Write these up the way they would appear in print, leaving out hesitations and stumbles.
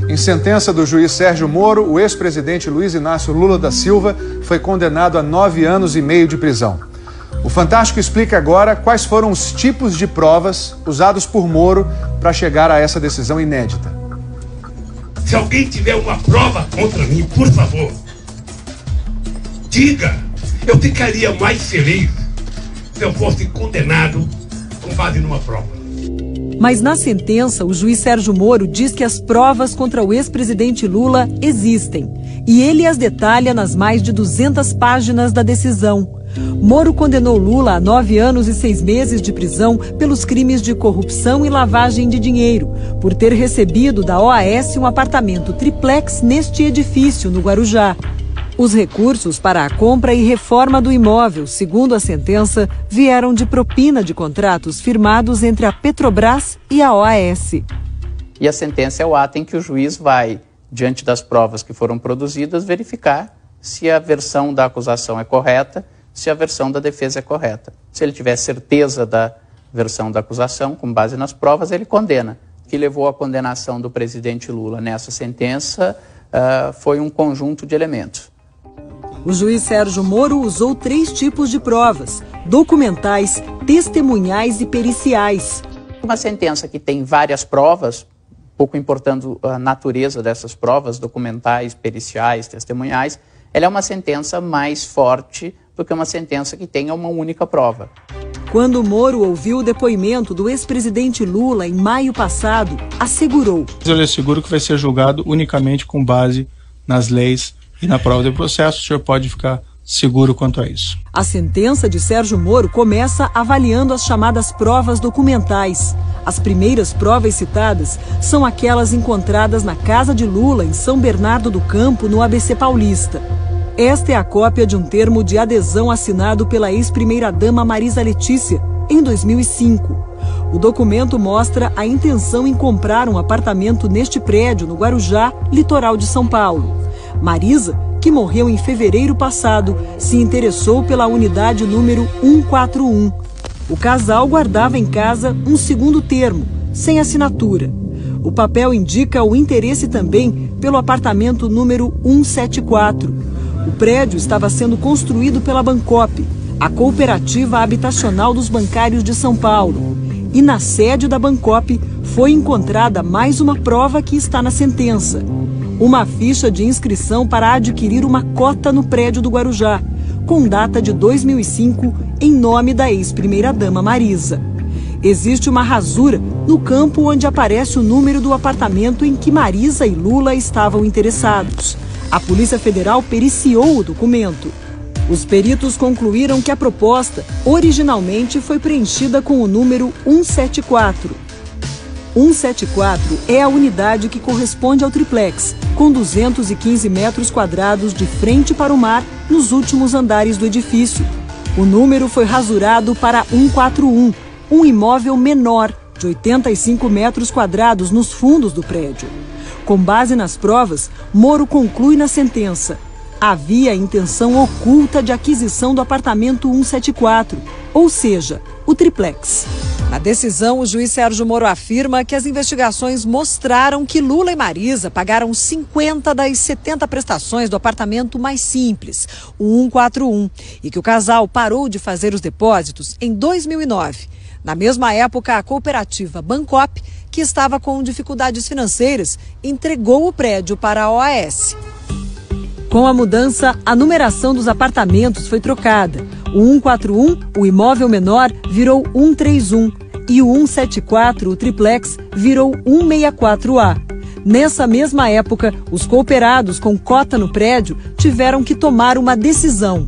Em sentença do juiz Sérgio Moro, o ex-presidente Luiz Inácio Lula da Silva foi condenado a 9 anos e meio de prisão. O Fantástico explica agora quais foram os tipos de provas usados por Moro para chegar a essa decisão inédita. Se alguém tiver uma prova contra mim, por favor, diga. Eu ficaria mais feliz se eu fosse condenado com base numa prova. Mas na sentença, o juiz Sérgio Moro diz que as provas contra o ex-presidente Lula existem. E ele as detalha nas mais de 200 páginas da decisão. Moro condenou Lula a 9 anos e 6 meses de prisão pelos crimes de corrupção e lavagem de dinheiro, por ter recebido da OAS um apartamento triplex neste edifício, no Guarujá. Os recursos para a compra e reforma do imóvel, segundo a sentença, vieram de propina de contratos firmados entre a Petrobras e a OAS. E a sentença é o ato em que o juiz vai, diante das provas que foram produzidas, verificar se a versão da acusação é correta, se a versão da defesa é correta. Se ele tiver certeza da versão da acusação, com base nas provas, ele condena. O que levou à condenação do presidente Lula nessa sentença foi um conjunto de elementos. O juiz Sérgio Moro usou 3 tipos de provas: documentais, testemunhais e periciais. Uma sentença que tem várias provas, pouco importando a natureza dessas provas, documentais, periciais, testemunhais, ela é uma sentença mais forte do que uma sentença que tenha uma única prova. Quando Moro ouviu o depoimento do ex-presidente Lula em maio passado, assegurou: eu lhe asseguro que vai ser julgado unicamente com base nas leis e na prova de processo. O senhor pode ficar seguro quanto a isso. A sentença de Sérgio Moro começa avaliando as chamadas provas documentais. As primeiras provas citadas são aquelas encontradas na casa de Lula, em São Bernardo do Campo, no ABC Paulista. Esta é a cópia de um termo de adesão assinado pela ex-primeira-dama Marisa Letícia, em 2005. O documento mostra a intenção em comprar um apartamento neste prédio, no Guarujá, litoral de São Paulo. Marisa, que morreu em fevereiro passado, se interessou pela unidade número 141. O casal guardava em casa um segundo termo, sem assinatura. O papel indica o interesse também pelo apartamento número 174. O prédio estava sendo construído pela Bancop, a cooperativa habitacional dos bancários de São Paulo. E na sede da Bancop foi encontrada mais uma prova que está na sentença: uma ficha de inscrição para adquirir uma cota no prédio do Guarujá, com data de 2005, em nome da ex-primeira-dama Marisa. Existe uma rasura no campo onde aparece o número do apartamento em que Marisa e Lula estavam interessados. A Polícia Federal periciou o documento. Os peritos concluíram que a proposta originalmente foi preenchida com o número 174. 174 é a unidade que corresponde ao triplex, com 215 metros quadrados de frente para o mar nos últimos andares do edifício. O número foi rasurado para 141, um imóvel menor, de 85 metros quadrados nos fundos do prédio. Com base nas provas, Moro conclui na sentença: havia intenção oculta de aquisição do apartamento 174, ou seja, o triplex. Na decisão, o juiz Sérgio Moro afirma que as investigações mostraram que Lula e Marisa pagaram 50 das 70 prestações do apartamento mais simples, o 141, e que o casal parou de fazer os depósitos em 2009. Na mesma época, a cooperativa Bancop, que estava com dificuldades financeiras, entregou o prédio para a OAS. Com a mudança, a numeração dos apartamentos foi trocada. O 141, o imóvel menor, virou 131 e o 174, o triplex, virou 164A. Nessa mesma época, os cooperados com cota no prédio tiveram que tomar uma decisão.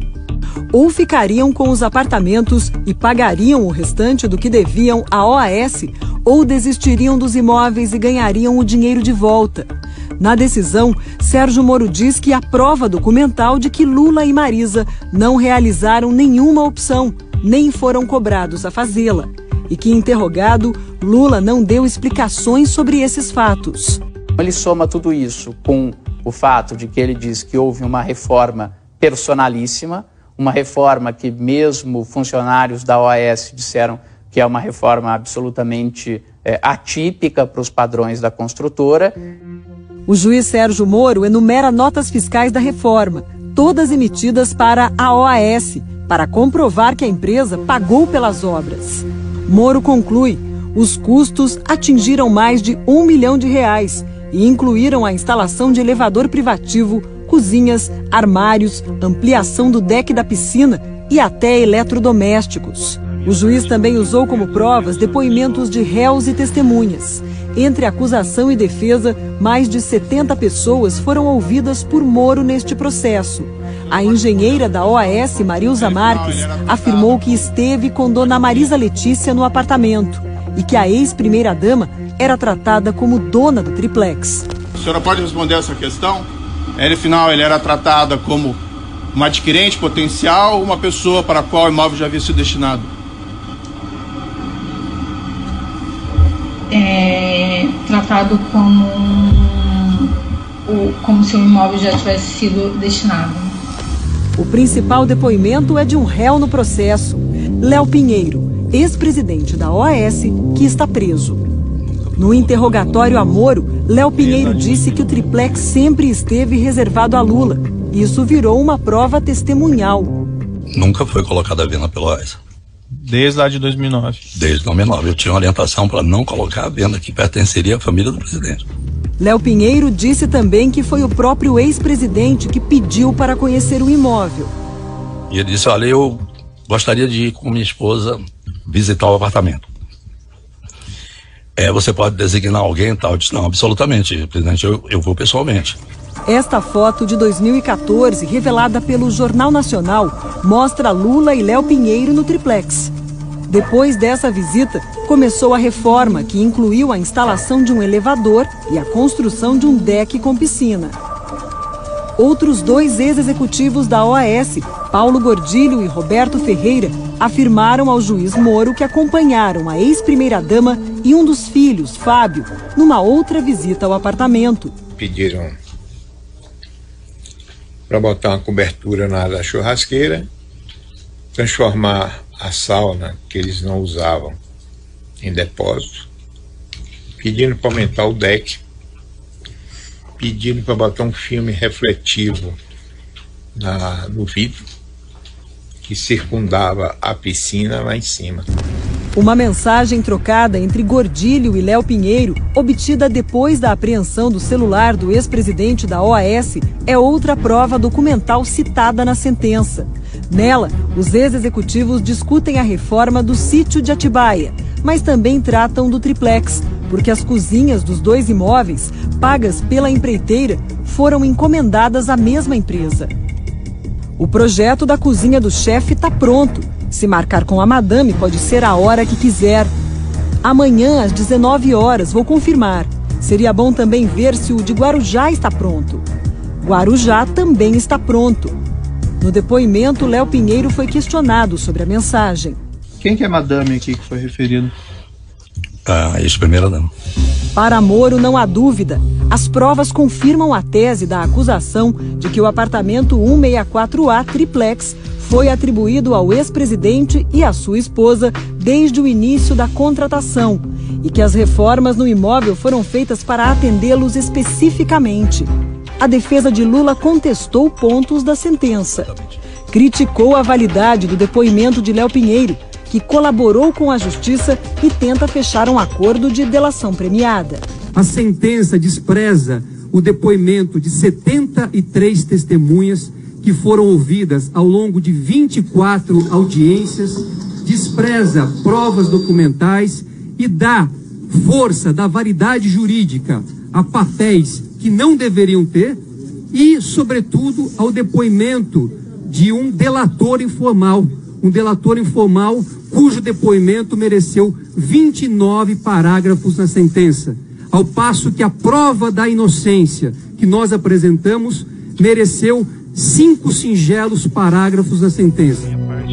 Ou ficariam com os apartamentos e pagariam o restante do que deviam à OAS, ou desistiriam dos imóveis e ganhariam o dinheiro de volta. Na decisão, Sérgio Moro diz que há prova documental de que Lula e Marisa não realizaram nenhuma opção, nem foram cobrados a fazê-la. E que, interrogado, Lula não deu explicações sobre esses fatos. Ele soma tudo isso com o fato de que ele diz que houve uma reforma personalíssima, uma reforma que mesmo funcionários da OAS disseram que é uma reforma absolutamente atípica para os padrões da construtora. O juiz Sérgio Moro enumera notas fiscais da reforma, todas emitidas para a OAS, para comprovar que a empresa pagou pelas obras. Moro conclui: os custos atingiram mais de R$1 milhão e incluíram a instalação de elevador privativo, cozinhas, armários, ampliação do deck da piscina e até eletrodomésticos. O juiz também usou como provas depoimentos de réus e testemunhas. Entre acusação e defesa, mais de 70 pessoas foram ouvidas por Moro neste processo. A engenheira da OAS, Marilza Marques, afirmou que esteve com dona Marisa Letícia no apartamento e que a ex-primeira-dama era tratada como dona do triplex. A senhora pode responder essa questão? Afinal, ela era tratada como uma adquirente potencial ou uma pessoa para a qual o imóvel já havia sido destinado? Tratado como se o imóvel já tivesse sido destinado. O principal depoimento é de um réu no processo, Léo Pinheiro, ex-presidente da OAS, que está preso. No interrogatório a Moro, Léo Pinheiro disse que o triplex sempre esteve reservado a Lula. Isso virou uma prova testemunhal. Nunca foi colocada a venda pela OAS. Desde lá de 2009. Desde 2009. Eu tinha uma orientação para não colocar a venda que pertenceria à família do presidente. Léo Pinheiro disse também que foi o próprio ex-presidente que pediu para conhecer o imóvel. E ele disse: olha, eu gostaria de ir com minha esposa visitar o apartamento. Você pode designar alguém e tal? Eu disse: não, absolutamente, presidente, eu vou pessoalmente. Esta foto de 2014, revelada pelo Jornal Nacional, mostra Lula e Léo Pinheiro no triplex. Depois dessa visita, começou a reforma, que incluiu a instalação de um elevador e a construção de um deck com piscina. Outros dois ex-executivos da OAS, Paulo Gordilho e Roberto Ferreira, afirmaram ao juiz Moro que acompanharam a ex-primeira-dama e um dos filhos, Fábio, numa outra visita ao apartamento. Pediram para botar uma cobertura na churrasqueira, transformar a sauna que eles não usavam em depósito, pedindo para aumentar o deck, pedindo para botar um filme refletivo no vidro que circundava a piscina lá em cima. Uma mensagem trocada entre Gordilho e Léo Pinheiro, obtida depois da apreensão do celular do ex-presidente da OAS, é outra prova documental citada na sentença. Nela, os ex-executivos discutem a reforma do sítio de Atibaia, mas também tratam do triplex, porque as cozinhas dos dois imóveis, pagas pela empreiteira, foram encomendadas à mesma empresa. O projeto da cozinha do chefe está pronto. Se marcar com a madame, pode ser a hora que quiser. Amanhã, às 19 horas, vou confirmar. Seria bom também ver se o de Guarujá está pronto. Guarujá também está pronto. No depoimento, Léo Pinheiro foi questionado sobre a mensagem. Quem que é a madame aqui que foi referido? A ex-primeira-dama. Para Moro, não há dúvida. As provas confirmam a tese da acusação de que o apartamento 164A triplex foi atribuído ao ex-presidente e à sua esposa desde o início da contratação e que as reformas no imóvel foram feitas para atendê-los especificamente. A defesa de Lula contestou pontos da sentença. Criticou a validade do depoimento de Léo Pinheiro, que colaborou com a justiça e tenta fechar um acordo de delação premiada. A sentença despreza o depoimento de 73 testemunhas que foram ouvidas ao longo de 24 audiências, despreza provas documentais e dá força da validade jurídica a papéis que não deveriam ter e, sobretudo, ao depoimento de um delator informal cujo depoimento mereceu 29 parágrafos na sentença, ao passo que a prova da inocência que nós apresentamos mereceu 5 singelos parágrafos na sentença.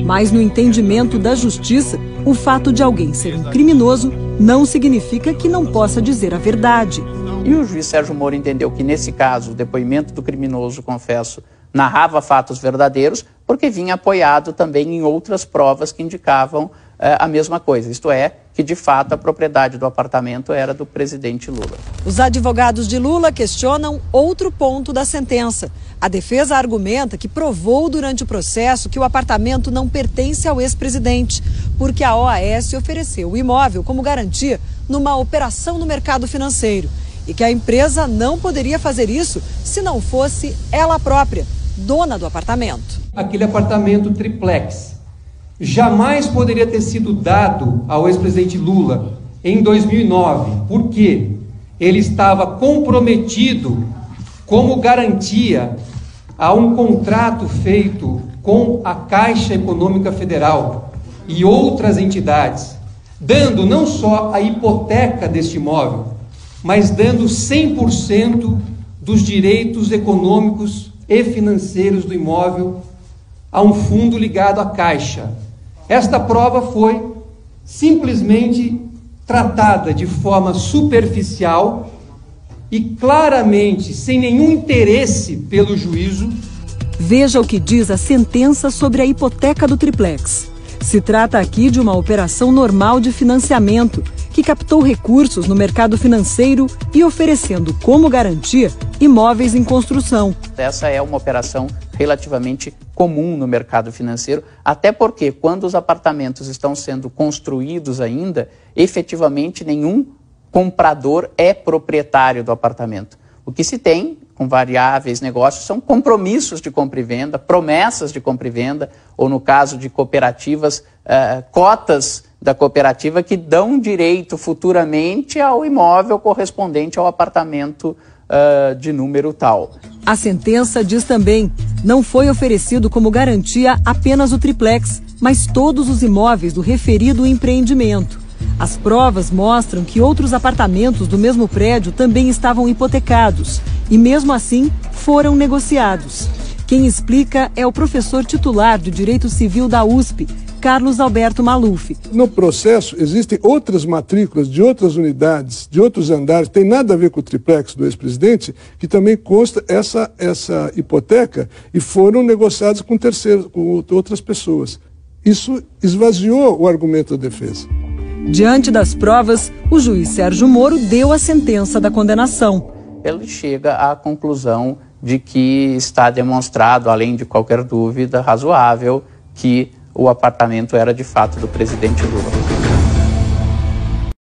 Mas no entendimento da justiça, o fato de alguém ser um criminoso não significa que não possa dizer a verdade. E o juiz Sérgio Moro entendeu que, nesse caso, o depoimento do criminoso, confesso, narrava fatos verdadeiros, porque vinha apoiado também em outras provas que indicavam a mesma coisa, isto é, que de fato a propriedade do apartamento era do presidente Lula. Os advogados de Lula questionam outro ponto da sentença. A defesa argumenta que provou durante o processo que o apartamento não pertence ao ex-presidente, porque a OAS ofereceu o imóvel como garantia numa operação no mercado financeiro e que a empresa não poderia fazer isso se não fosse ela própria, dona do apartamento. Aquele apartamento triplex jamais poderia ter sido dado ao ex-presidente Lula em 2009, porque ele estava comprometido como garantia a um contrato feito com a Caixa Econômica Federal e outras entidades, dando não só a hipoteca deste imóvel, mas dando 100% dos direitos econômicos e financeiros do imóvel a um fundo ligado à Caixa. Esta prova foi simplesmente tratada de forma superficial e claramente sem nenhum interesse pelo juízo. Veja o que diz a sentença sobre a hipoteca do triplex. Se trata aqui de uma operação normal de financiamento que captou recursos no mercado financeiro e oferecendo como garantia imóveis em construção. Essa é uma operação relativamente comum no mercado financeiro, até porque quando os apartamentos estão sendo construídos ainda, efetivamente nenhum comprador é proprietário do apartamento. O que se tem com variáveis negócios são compromissos de compra e venda, promessas de compra e venda, ou no caso de cooperativas, cotas da cooperativa que dão direito futuramente ao imóvel correspondente ao apartamento de número tal. A sentença diz também: não foi oferecido como garantia apenas o triplex, mas todos os imóveis do referido empreendimento. As provas mostram que outros apartamentos do mesmo prédio também estavam hipotecados e, mesmo assim, foram negociados. Quem explica é o professor titular de Direito Civil da USP, Carlos Alberto Maluf. No processo, existem outras matrículas de outras unidades, de outros andares, tem nada a ver com o triplex do ex-presidente, que também consta essa hipoteca e foram negociados com terceiros, com outras pessoas. Isso esvaziou o argumento da defesa. Diante das provas, o juiz Sérgio Moro deu a sentença da condenação. Ele chega à conclusão de que está demonstrado, além de qualquer dúvida razoável, que o apartamento era de fato do presidente Lula.